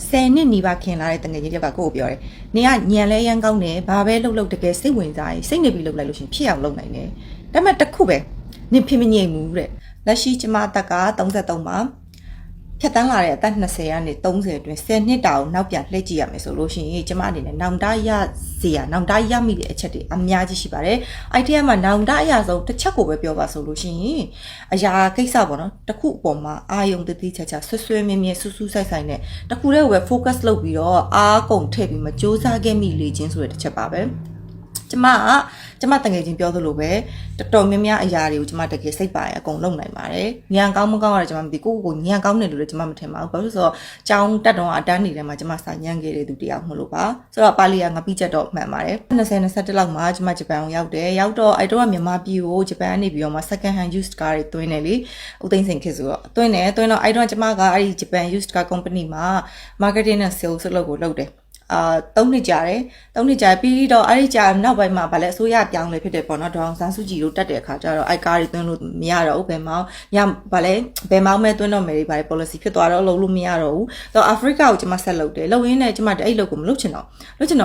10နှစ်နီးပါးခင်လာတဲ့တငယ်ချင်းတယောက်ကကိုကိုပြောတယ်။နေကညံလဲရမ်းကောင်းတယ်။ဘာပဲလှုပ်လှုပ်တကယ်စိတ်ဝင်စားရင်စိတ်နေပြီးလှုပ်လိုက်လို့ရှင်ဖြစ်အောင်လုပ်နိုင်တယ်။ဒါပေမဲ့တစ်ခုပဲနင်ဖြစ်မငြိမ်ဘူးတဲ့။လက်ရှိကျမတက်က33ပါဖြတ်တန်းလာတဲ့အသက်20ကနေ30အတွင်း10နှစ်တာကိုနောက်ပြန်လှည့်ကြည့်ရမယ်ဆိုလို့ရှိရင်ကျမအနေနဲ့နောင်တရစီရနောင်တရမိတဲ့အချက်တွေအများကြီးရှိပါတယ်။အဲ့ဒီထဲမှာနောင်တအရာဆုံးတစ်ချက်ကိုပဲပြောပါဆိုလို့ရှိရင်အရာကိစ္စပေါ့နော်တစ်ခုအပေါ်မှာအာယုံတတိချာချာဆွဆွဲမြဲမြဲဆူဆူဆိုင်ဆိုင်နဲ့တစ်ခုတည်းကိုပဲ focus လုပ်ပြီးတော့အားကုန်ထည့်ပြီးမစူးစမ်းခဲ့မိလေခြင်းဆိုတဲ့တစ်ချက်ပါပဲ။ကျမတငယ်ချင်းပြောသလိုပဲတော်တော်များများအရာတွေကိုကျမတကယ်စိတ်ပါရအကုန်လုပ်နိုင်ပါတယ်။ညံကောင်းမကောင်းရတယ်ကျမမသိကိုညံကောင်းတယ်လို့လည်းကျမမထင်ပါဘူး။ဘာလို့လဲဆိုတော့ကြောင်းတက်တော့အတန်းနေတယ်မှာကျမစာညံခဲ့တဲ့သူတယောက်မလို့ပါ။ဆိုတော့ပါလီယာငါပြီးချက်တော့မှန်ပါတယ်။2021လောက်မှာကျမဂျပန်ကိုရောက်တယ်။ရောက်တော့အဲ့တော့မြန်မာပြည်ကိုဂျပန်ကနေပြီးတော့မှ second hand used car တွေသွင်းတယ်လေ။ဦးသိန်းစိန်ခေတ်ဆိုတော့သွင်းတော့အဲ့တော့ကျမကအဲ့ဒီဂျပန် used car company မှာ marketing နဲ့ sales လုပ်ကိုလုပ်တယ်3နှစ်ကြာတယ်3နှစ်ကြာပြီးတော့အဲ့ဒီကြာနောက်ပိုင်းမှာဗာလဲအစိုးရပြောင်းလဲဖြစ်တယ်ပေါ့နော်ဒေါအောင်ဆန်းစုကြည်တို့တက်တဲ့အခါကျတော့အိုက်ကားတွေသွင်းလို့မရတော့ဘူးဘယ်မောင်းရဗာလဲဘယ်မောင်းမဲ့သွင်းတော့မယ်တွေဗာလဲ policy ဖြစ်သွားတော့လုပ်လို့မရတော့ဘူးဆိုတော့အာဖရိကကိုကျွန်မဆက်လုပ်တယ်လုပ်ရင်းနဲ့ကျွန်မအဲ့လုပ်ကိုမလုပ်ချင်တော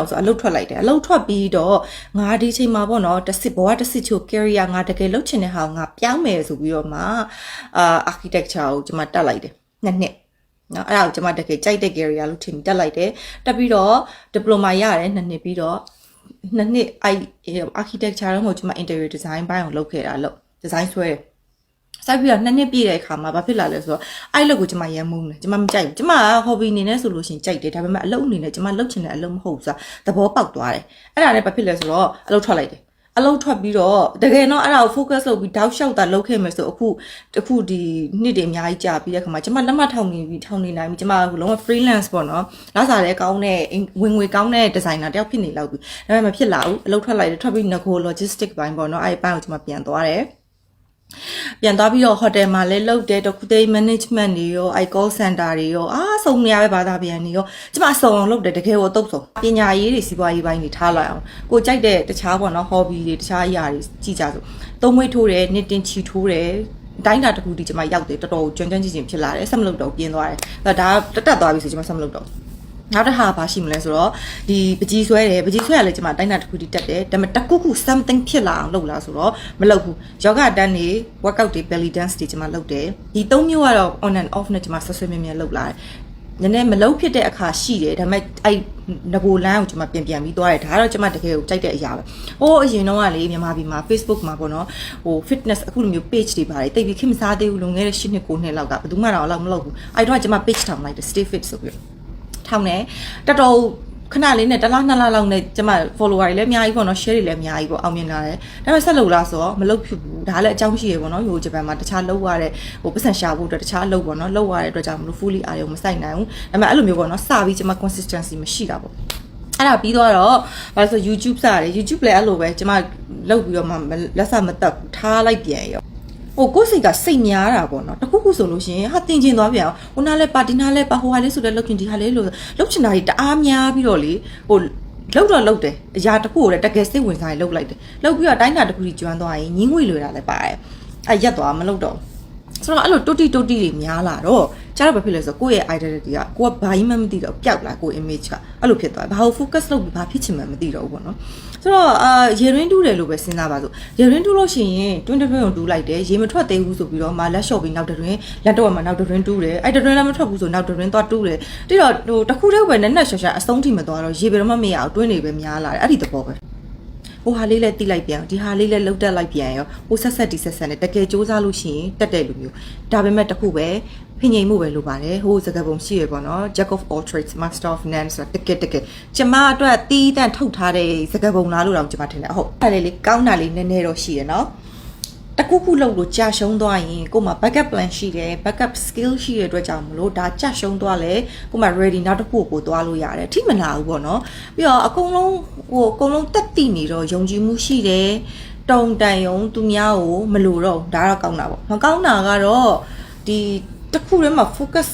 ့ဆိုအလုပ်ထွက်လိုက်တယ်အလုပ်ထွက်ပြီးတော့ငါဒီချိန်မှာပေါ့နော်တစ်စစ်ဘဝတစ်စစ်ချို career ငါတကယ်လုပ်ချင်တဲ့ဟာကိုငါပြောင်းမယ်ဆိုပြီးတော့မှarchitecture ကိုကျွန်မတက်လိုက်တယ်နှစ်နော်အဲ့ဒါကိုကျွန်မတကယ်ကြိုက်တဲ့ career လို့ထင်တက်လိုက်တယ်တက်ပြီးတော့ diploma ရတယ်2နှစ်ပြီးတော့2နှစ်architecture တော့မဟုတ်ကျွန်မ interior design ဘိုင်းကိုလုပ်ခဲ့တာလို့ design ဆွဲတယ်စိုက်ပြီးတော့2နှစ်ပြည့်တဲ့အခါမှာဘာဖြစ်လာလဲဆိုတော့အဲ့လုပ်ကိုကျွန်မရမ်းမုန်းတယ်ကျွန်မမကြိုက်ဘူးကျွန်မ hobby အနေနဲ့ဆိုလို့ရှိရင်ကြိုက်တယ်ဒါပေမဲ့အလုပ်အနေနဲ့ကျွန်မလုပ်ချင်တဲ့အလုပ်မဟုတ်ဘူးဆိုတာသဘောပေါက်သွားတယ်အဲ့ဒါလည်းဘာဖြစ်လဲဆိုတော့အလုပ်ထွက်လိုက်တယ်အလုပ်ထွက်ပြီးတော့တကယ်တော့အဲ့ဒါကို focus လုပ်ပြီးတောက်လျှောက်တာလုပ်ခဲ့မယ်ဆိုအခုဒီနှစ်တွေအများကြီးကြာပြီးတဲ့ခါမှာကျွန်မလက်မှတ်ထောင်နေနိုင်ပြီကျွန်မလုံးဝ freelance ပေါ့နော်လစာလည်းကောင်းတဲ့ဝင်ငွေကောင်းတဲ့ designer တယောက်ဖြစ်နေလောက်ပြီဒါပေမဲ့မဖြစ်လာဘူးအလုပ်ထွက်လိုက်တယ်ထွက်ပြီး nego logistic ဘိုင်းပေါ့နော်အဲ့ဒီဘိုင်းကိုကျွန်မပြန်သွားတယ်ပြန်သွားပြီးတော့ hotel မှာလည်းလုပ်တယ်တခုတည်း management တွေရော call center တွေရောစုံနေရပဲဘာသာပြန်နေရောကျမစုံအောင်လုပ်တယ်တကယ်ကိုအတုပ်ဆုံးပညာရေးတွေစီးပွားရေးပိုင်းတွေထားလိုက်အောင်ကိုကြိုက်တဲ့တခြားပေါ့နော် hobby တွေတခြားအရာတွေကြည့်ကြဆိုသုံးမွေးထိုးတယ်နှစ်တင်ချီထိုးတယ်တိုင်းတာတခုဒီကျမရောက်တယ်တော်တော်ကျွမ်းကျင်ဖြစ်လာတယ်ဆက်မလုပ်တော့ပြင်းသွားတယ်ဒါတက်သွားပြီဆိုကျမဆက်မလုပ်တော့နောက်တစ်ခါဘာရှိမလဲဆိုတော့ဒီပကြီးဆွဲရလဲကျမတိုင်းတာတစ်ခုတီးတက်တယ်ဒါပေမဲ့တခုခု something ဖြစ်လာအောင်လုပ်လားဆိုတော့မလုပ်ဘူးယောဂတန်းတွေ workout တွေ belly dance တွေကျမလုပ်တယ်ဒီ၃မျိုးကတော့ on and off နဲ့ကျမဆွဆွမြဲလုပ်လာတယ်နည်းနည်းမလုပ်ဖြစ်တဲ့အခါရှိတယ်ဒါပေမဲ့အဲ့ငကိုလန်းကိုကျမပြန်ပြီးသွားတယ်ဒါကတော့ကျမတကယ်ကိုကြိုက်တဲ့အရာပဲဟိုအရင်တော့ကလေမြန်မာပြည်မှာ Facebook မှာပေါ့နော်ဟို fitness အခုလိုမျိုး page တွေပါတယ်တိတ်ပြီးခင်မစားသေးဘူးလုံခဲ့တဲ့10နှစ်9နှစ်လောက်ကဘယ်သူမှတော့အဲ့လောက်မလုပ်ဘူးအဲ့တော့ကျမ page ထောင်လိုက်တယ် stay fit ဆိုပြီးထောင်နေတော်တော်ခဏလေးနဲ့တစ်လ2လလောက်နဲ့ကျမ follower တွေလည်းအများကြီးပေါ့နော် share တွေလည်းအများကြီးပေါ့အောင်မြင်လာတယ်ဒါပေမဲ့ဆက်လုပ်လားဆိုတော့မလုပ်ဖြစ်ဘူးဒါလည်းအကြောင်းရှိရပေါ့နော်ဟိုဂျပန်မှာတခြားလုပ်ရတဲ့ဟိုပတ်စံရှာဖို့အတွက်တခြားလုပ်ပေါ့နော်လုပ်ရတဲ့အတွက်ကြောင့်မလို့ fully အာရုံမစိုက်နိုင်ဘူးဒါပေမဲ့အဲ့လိုမျိုးပေါ့နော်စပြီးကျမ consistency မရှိတာပေါ့အဲ့ဒါပြီးတော့ဘာလို့ဆို YouTube စရတယ် YouTube လည်းအဲ့လိုပဲကျမလုပ်ပြီးတော့မှလက်စမတက်ဘူးထားလိုက်ပြန်ရောဟိုကိုယ်စိတ်ကစိတ်များတာပေါ့နော်တခုခုဆိုလို့ရှိရင်ဟာတင်ကျင်သွားပြန်ဟိုနားလဲပါဒီနားလဲပါဟိုဟာလေးဆိုလဲလုပ်ချင်ဒီဟာလေးလို့လုပ်ချင်တာတွေတအားများပြီးတော့လေဟိုလုပ်တယ်အရာတခုကိုလည်းတကယ်စိတ်ဝင်စားရင်လုပ်လိုက်တယ်လုပ်ပြီးတော့တိုင်းတာတခုကြီးကျွမ်းသွားရင်ညင်းငွေလွယ်တာလည်းပါတယ်အဲ့ရက်သွားမလုပ်တော့ဆိုတော့အဲ့လိုတုတ်တိတွေများလာတော့ကျတော့ဘာဖြစ်လဲဆိုတော့ကိုယ့်ရဲ့ identity ကကိုကဘာမှမသိတော့ပျောက်လာကို image ကအဲ့လိုဖြစ်သွားဘာလို့ focus လုပ်ပြီးဘာဖြစ်ချင်မှမသိတော့ဘူးပေါ့နော်ဆိုတော့ရေရင်းတူးတယ်လို့ပဲစဉ်းစားပါစို့ရေရင်းတူးလို့ရှိရင်တွင်းတွင်းတူးလိုက်တယ်ရေမထွက်သေးဘူးဆိုပြီးတော့မှလက်လျှော့ပြီးနောက်တွင်းလက်တော့မှနောက်တွင်းတူးတယ်အဲ့တွင်းလည်းမထွက်ဘူးဆိုနောက်တွင်းသွားတူးတယ်ပြီးတော့ဟိုတခုတည်းပဲနဲ့ရှာအဆုံးထိမသွားတော့ရေဘယ်တော့မှမရအောင်တွင်းနေပဲများလာတယ်အဲ့ဒီသဘောပဲဟိုဟာလေးလည်းတိလိုက်ပြန်ဒီဟာလေးလည်းလှုပ်တက်လိုက်ပြန်ရောဟိုဆက်နဲ့တကယ်စူးစမ်းလို့ရှိရင်တက်တဲ့လူမျိုးဒါပေမဲ့တခုပဲဖင်ငိမ်မှုပဲလိုပါတယ်ဟိုစကားပုံရှိရပေါ့နော် Jack of all trades master of none ဆိုတာတကယ်ကျမအတွက်တီးတန့်ထုတ်ထားတဲ့စကားပုံလားလို့တော့ကျမထင်တယ်ဟုတ်အဲ့လေးကောင်းတာလေးနည်းနည်းတော့ရှိရနော်တခုခုလုပ်လို့ကြာရှုံးသွားရင်ကို့မှာ backup plan ရှိတယ် backup skill ရှိတဲ့အတွက်ကြောင့်မလို့ဒါကြာရှုံးသွားလဲကို့မှာ ready နောက်တစ်ခုကိုသွားလို့ရတယ်ထိမနာဘူးပေါ့နော်ပြီးတော့အကုန်လုံးတက်တည်နေတော့ယုံကြည်မှုရှိတယ်တုံတန်ယုံသူများကိုမလိုတော့ဒါတော့ကောင်းတာပေါ့မကောင်းတာကတော့ဒီတခုတည်းမှာ focus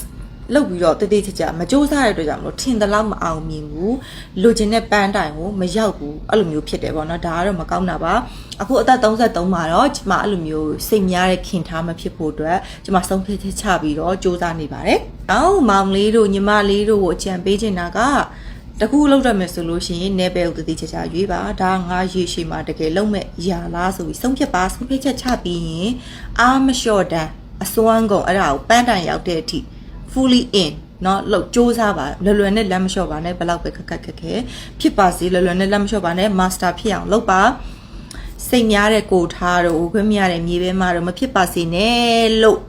လောက်ပြီးတော့တတိချာချာမစူးစမ်းရတဲ့အတွက်ကြောင့်မလို့ထင်သလောက်မအောင်မြင်ဘူးလိုချင်တဲ့ပန်းတိုင်ကိုမရောက်ဘူးအဲ့လိုမျိုးဖြစ်တယ်ပေါ့နော်ဒါကတော့မကောင်းတာပါအခုအသက်33မှာတော့ကျမအဲ့လိုမျိုးစိတ်များတဲ့ခင်ထားမဖြစ်ဖို့အတွက်ကျမဆုံးဖြတ်ချက်ချပြီးတော့စူးစမ်းနေပါတယ်နောက်မောင်လေးတို့ညီမလေးတို့ကိုအကြံပေးချင်တာကတကူလောက်ရမယ်ဆိုလို့ရှိရင်내ဘဲကိုတတိချာချာရွေးပါဒါငါရေရှည်မှာတကယ်လုံးမဲ့ရာလားဆိုပြီးဆုံးဖြတ်ပါဆုံးဖြတ်ချက်ချပြီးရင်အားမလျှော့တန်းအစွမ်းကုန်အဲ့ဒါကိုပန်းတိုင်ရောက်တဲ့အထိ fully in เนาะလောက်စူးစမ်းပါလွယ်နဲ့လမ်းမလျှော့ပါနဲ့ဘယ်လောက်ပဲခက်ခက်ဖြစ်ပါစေလွယ်နဲ့လမ်းမလျှော့ပါနဲ့ master ဖြစ်အောင်လုပ်ပါစိတ်များတဲ့ကိုထားတော့ခွင့်မရတဲ့မြေပဲမှာတော့မဖြစ်ပါစေနဲ့လို့